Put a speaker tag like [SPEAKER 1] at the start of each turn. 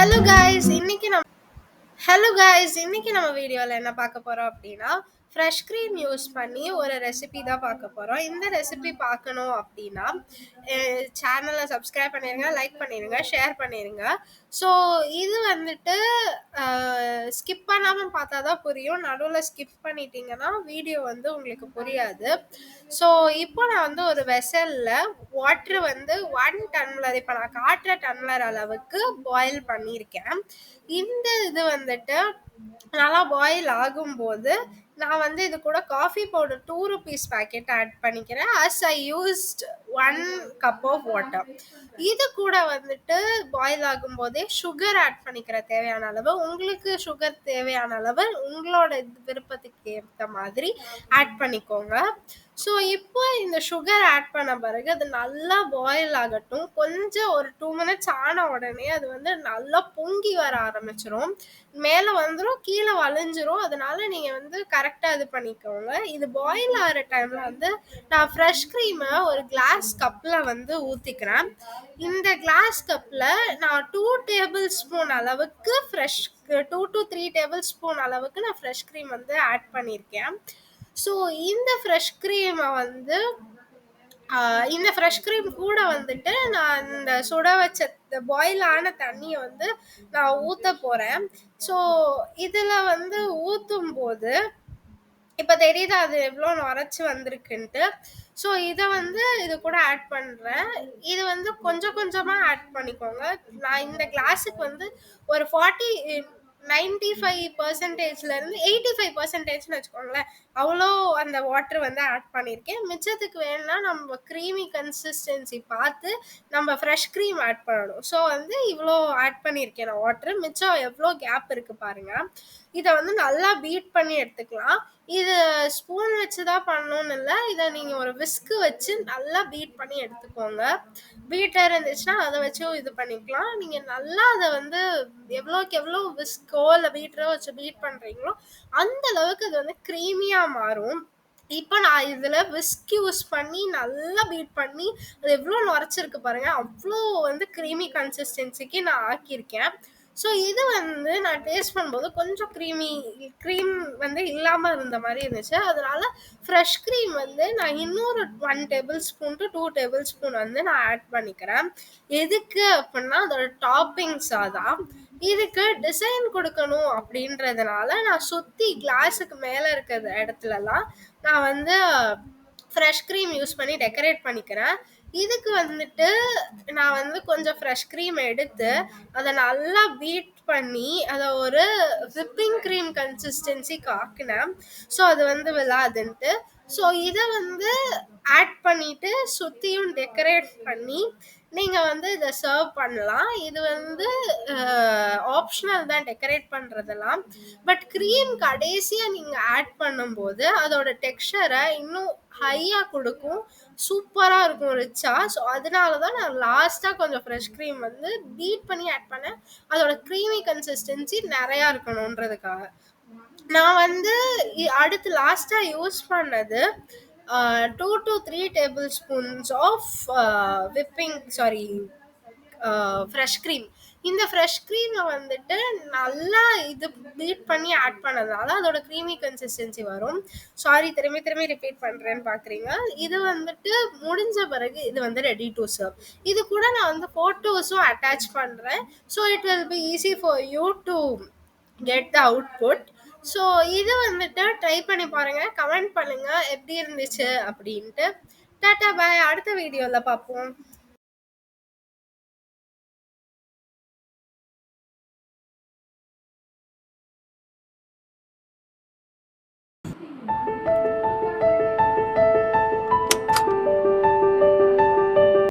[SPEAKER 1] Hello guys இன்னைக்கு நம்ம hello guys இன்னைக்கு நம்ம வீடியோவில் என்ன பார்க்க போகிறோம் அப்படின்னா ஃப்ரெஷ் க்ரீம் யூஸ் பண்ணி ஒரு ரெசிபி தான் பார்க்க போகிறோம். இந்த ரெசிபி பார்க்கணும் அப்படின்னா சேனலை சப்ஸ்கிரைப் பண்ணிடுங்க, லைக் பண்ணிடுங்க, ஷேர் பண்ணிடுங்க. ஸோ இது வந்துட்டு ஸ்கிப் பண்ணாமல் பார்த்தா தான் புரியும். நடுவில் ஸ்கிப் பண்ணிட்டீங்கன்னா வீடியோ வந்து உங்களுக்கு புரியாது. ஸோ இப்போ நான் வந்து ஒரு வெசலில் வாட்ரு வந்து 1 டம்ளர், இப்போ நான் காட்டுற டம்ளர் அளவுக்கு பாயில் பண்ணியிருக்கேன். இந்த இது வந்துட்டு நல்லா பாயில் ஆகும்போது நான் வந்து இது கூட coffee powder 2 rupees packet add பண்ணிக்கிறேன். as I used 1 cup of water. இது கூட வந்துட்டு பாயில் ஆகும்போதே சுகர் ஆட் பண்ணிக்கிற தேவையான அளவு. உங்களுக்கு சுகர் தேவையான அளவு உங்களோட விருப்பத்துக்கு ஏற்ற மாதிரி ஆட் பண்ணிக்கோங்க. ஸோ இப்போ இந்த சுகர் ஆட் பண்ண பிறகு அது நல்லா பாயில் ஆகட்டும். கொஞ்சம் ஒரு 2 minutes ஆன உடனே அது வந்து நல்லா பொங்கி வர ஆரம்பிச்சிரும். மேலே வந்துடும், கீழே வளைஞ்சிரும். அதனால நீங்கள் வந்து கரெக்டாக இது பண்ணிக்கோங்க. இது பாயில் ஆகிற டைமில் வந்து நான் ஃப்ரெஷ் க்ரீமை ஒரு கிளாஸ் கப்பில் வந்து ஊற்றிக்கிறேன். இந்த கிளாஸ் கப்பில் நான் 2 டேபிள் ஸ்பூன் அளவுக்கு 2 to 3 டேபிள் ஸ்பூன் அளவுக்கு நான் ஃப்ரெஷ் க்ரீம் வந்து ஆட் பண்ணியிருக்கேன். ஸோ இந்த ஃப்ரெஷ் க்ரீமை வந்து இந்த ஃப்ரெஷ் க்ரீம் கூட வந்துட்டு நான் இந்த சுட வச்ச பாயில் ஆன தண்ணியை வந்து நான் ஊற்ற போகிறேன். ஸோ இதில் வந்து ஊற்றும் போது இப்போ தெரியுதா அது எவ்வளோ நுரைச்சி வந்திருக்குன்ட்டு. ஸோ இதை வந்து இது கூட ஆட் பண்ணுறேன். இது வந்து கொஞ்சம் கொஞ்சமாக ஆட் பண்ணிக்கோங்க. நான் இந்த கிளாஸுக்கு வந்து ஒரு 95%லேருந்து 85%ன்னு வச்சுக்கோங்களேன், அவ்வளோ அந்த வாட்டர் வந்து ஆட் பண்ணியிருக்கேன். மிச்சத்துக்கு வேணும்னா நம்ம க்ரீமி கன்சிஸ்டன்சி பார்த்து நம்ம ஃப்ரெஷ் க்ரீம் ஆட் பண்ணணும். ஸோ வந்து இவ்வளோ ஆட் பண்ணியிருக்கேன் நான் வாட்ரு. மிச்சம் எவ்வளோ கேப் இருக்குது பாருங்கள். இதை வந்து நல்லா பீட் பண்ணி எடுத்துக்கலாம். இது ஸ்பூன் வச்சு தான் பண்ணணும்னு இல்லை, இதை நீங்கள் ஒரு விஸ்கு வச்சு நல்லா பீட் பண்ணி எடுத்துக்கோங்க. பீட்டர் இருந்துச்சுன்னா அதை வச்சும் இது பண்ணிக்கலாம். நீங்கள் நல்லா அதை வந்து எவ்வளோக்கு எவ்வளோ விஸ்கோ இல்லை பீட்டரோ வச்சு பீட் பண்ணுறீங்களோ அந்த அளவுக்கு அது வந்து க்ரீமியாக மாறும். இப்போ நான் இதில் விஸ்க் யூஸ் பண்ணி நல்லா பீட் பண்ணி அது எவ்வளோ நுரைச்சிருக்கு பாருங்கள். அவ்வளோ வந்து க்ரீமி கன்சிஸ்டன்சிக்கு நான் ஆக்கியிருக்கேன். ஸோ இது வந்து நான் டேஸ்ட் பண்ணும்போது கொஞ்சம் க்ரீம் வந்து இல்லாமல் இருந்த மாதிரி இருந்துச்சு. அதனால ஃப்ரெஷ் க்ரீம் வந்து நான் இன்னொரு 1 table spoon to 2 table spoon வந்து நான் ஆட் பண்ணிக்கிறேன். எதுக்கு அப்படின்னா அதோட டாப்பிங்ஸாக தான். இதுக்கு டிசைன் கொடுக்கணும் அப்படின்றதுனால நான் சுற்றி கிளாஸுக்கு மேலே இருக்கிற இடத்துலலாம் நான் வந்து ஃப்ரெஷ் க்ரீம் யூஸ் பண்ணி டெக்கரேட் பண்ணிக்கிறேன். இதுக்கு வந்துட்டு நான் வந்து கொஞ்சம் ஃப்ரெஷ் க்ரீம் எடுத்து அதை நல்லா பீட் பண்ணி அதை ஒரு விப்பிங் க்ரீம் கன்சிஸ்டன்சிக்கு ஆக்கினேன். ஸோ அது வந்து விழாதுன்ட்டு. ஸோ இதை வந்து ஆட் பண்ணிவிட்டு சுற்றியும் டெக்கரேட் பண்ணி நீங்கள் வந்து இதை சர்வ் பண்ணலாம். இது வந்து ஆப்ஷனல் தான் டெக்கரேட் பண்ணுறதெல்லாம். பட் க்ரீம் கடைசியாக நீங்கள் ஆட் பண்ணும்போது அதோட டெக்ஸ்சரை இன்னும் ஹையாக கொடுக்கும், சூப்பராக இருக்கும், ரிச்சாக. ஸோ அதனால தான் நான் லாஸ்ட்டாக கொஞ்சம் ஃப்ரெஷ் க்ரீம் வந்து பீட் பண்ணி ஆட் பண்ணேன். அதோட க்ரீமி கன்சிஸ்டன்சி நிறையா இருக்கணுன்றதுக்காக. நான் வந்து அடுத்து லாஸ்ட்டாக யூஸ் பண்ணது 2 to 3 tablespoons of fresh cream. இந்த ஃப்ரெஷ் க்ரீமை வந்துட்டு நல்லா இது பீட் பண்ணி ஆட் பண்ணதுனால அதோட க்ரீமி கன்சிஸ்டன்சி வரும். சாரி, திரும்பி திரும்பி ரிப்பீட் பண்ணுறேன்னு பார்க்குறீங்க. இது வந்துட்டு முடிஞ்ச பிறகு இது வந்து ரெடி டு சர்வ். இது கூட நான் வந்து ஃபோட்டோஸும் அட்டாச் பண்ணுறேன். So it will be easy for you to get the output. So இது வந்துட்டு ட்ரை பண்ணி பாருங்கள், கமெண்ட் பண்ணுங்கள் எப்படி இருந்துச்சு அப்படின்ட்டு. டாட்டா பாய், அடுத்த வீடியோவில் பார்ப்போம்.